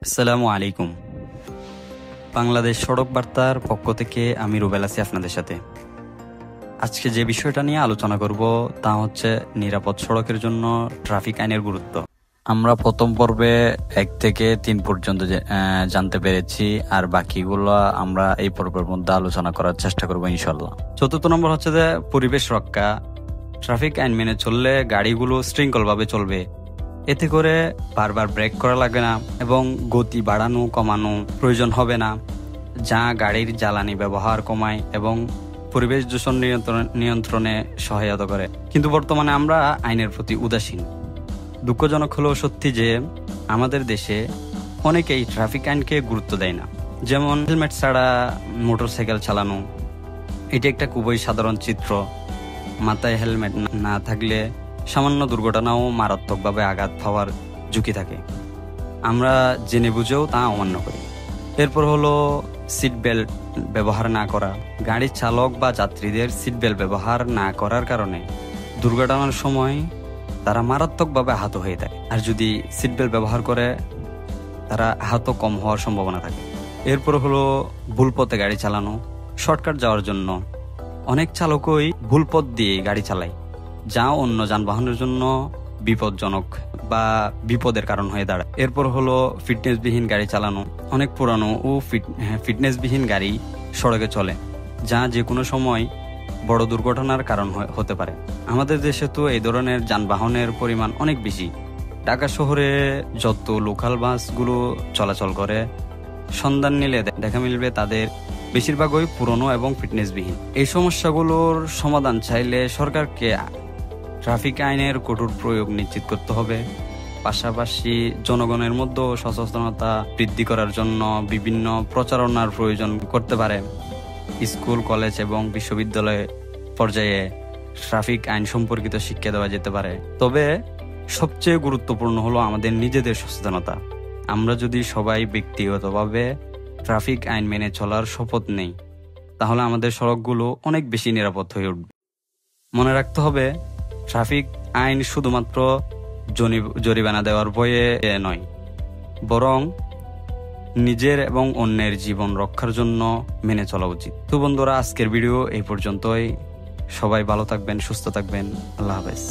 আসসালামু আলাইকুম। বাংলাদেশ সড়ক বার্তার পক্ষ থেকে আমি রুবেল আছি আপনাদের সাথে। আজকে যে বিষয়টা নিয়ে আলোচনা করব তা হচ্ছে নিরাপদ সড়কের জন্য ট্রাফিক আইনের গুরুত্ব। আমরা প্রথম পর্বে 1 থেকে 3 পর্যন্ত জানতে পেরেছি, আর বাকিগুলো আমরা এই পর্বের মধ্যে আলোচনা করার চেষ্টা করব ইনশাল্লাহ। 4th নম্বর হচ্ছে যে পরিবেশ রক্ষা। ট্রাফিক আইন মেনে চললে গাড়িগুলো শৃঙ্খলভাবে চলবে। এতে করে বারবার ব্রেক করা লাগবে না এবং গতি বাড়ানো কমানো প্রয়োজন হবে না, যা গাড়ির জ্বালানি ব্যবহার কমায় এবং পরিবেশ দূষণ নিয়ন্ত্রণে সহায়তা করে। কিন্তু বর্তমানে আমরা আইনের প্রতি উদাসীন। দুঃখজনক হলেও সত্যি যে আমাদের দেশে অনেকেই ট্রাফিক আইনকে গুরুত্ব দেয় না। যেমন হেলমেট ছাড়া মোটরসাইকেল চালানো, এটি একটা খুবই সাধারণ চিত্র। মাথায় হেলমেট না থাকলে সামান্য দুর্ঘটনাও মারাত্মকভাবে আঘাত পাওয়ার ঝুঁকি থাকে। আমরা জেনে বুঝেও তা অমান্য করি। এরপর হলো সিট বেল্ট ব্যবহার না করা। গাড়ির চালক বা যাত্রীদের সিট বেল্ট ব্যবহার না করার কারণে দুর্ঘটনার সময় তারা মারাত্মকভাবে আহত হয়ে থাকে, আর যদি সিট বেল্ট ব্যবহার করে তারা আহত কম হওয়ার সম্ভাবনা থাকে। এরপর হলো ভুল পথে গাড়ি চালানো। শর্টকাট যাওয়ার জন্য অনেক চালকই ভুল পথ দিয়ে গাড়ি চালায়, যা অন্য যানবাহনের জন্য বিপজ্জনক বা বিপদের কারণ হয়ে দাঁড়ায়। এরপর হলো ফিটনেসবিহীন গাড়ি চালানো। অনেক পুরানো ও ফিটনেসবিহীন গাড়ি সড়কে চলে, যা যে কোনো সময় বড় দুর্ঘটনার কারণ হতে পারে। আমাদের দেশে তো এই ধরনের যানবাহনের পরিমাণ অনেক বেশি। ঢাকা শহরে যত লোকাল বাসগুলো চলাচল করে, সন্ধান নিলে দেখা মিলবে তাদের বেশিরভাগই পুরনো এবং ফিটনেসবিহীন। এই সমস্যাগুলোর সমাধান চাইলে সরকারকে ট্রাফিক আইনের কঠোর প্রয়োগ নিশ্চিত করতে হবে। পাশাপাশি জনগণের মধ্যে সচেতনতা বৃদ্ধি করার জন্য বিভিন্ন প্রচারণার প্রয়োজন করতে পারে। স্কুল, কলেজ এবং বিশ্ববিদ্যালয় পর্যায়ে ট্রাফিক আইন সম্পর্কিত শিক্ষা দেওয়া যেতে পারে। তবে সবচেয়ে গুরুত্বপূর্ণ হলো আমাদের নিজেদের সচেতনতা। আমরা যদি সবাই ব্যক্তিগতভাবে ট্রাফিক আইন মেনে চলার শপথ নেই, তাহলে আমাদের সড়কগুলো অনেক বেশি নিরাপদ হয়ে উঠবে। মনে রাখতে হবে, ট্রাফিক আইন শুধুমাত্র জরিমানা দেওয়ার ভয়ে নয়, বরং নিজের এবং অন্যের জীবন রক্ষার জন্য মেনে চলা উচিত। তো বন্ধুরা, আজকের ভিডিও এই পর্যন্তই। সবাই ভালো থাকবেন, সুস্থ থাকবেন। আল্লাহ হাফেজ।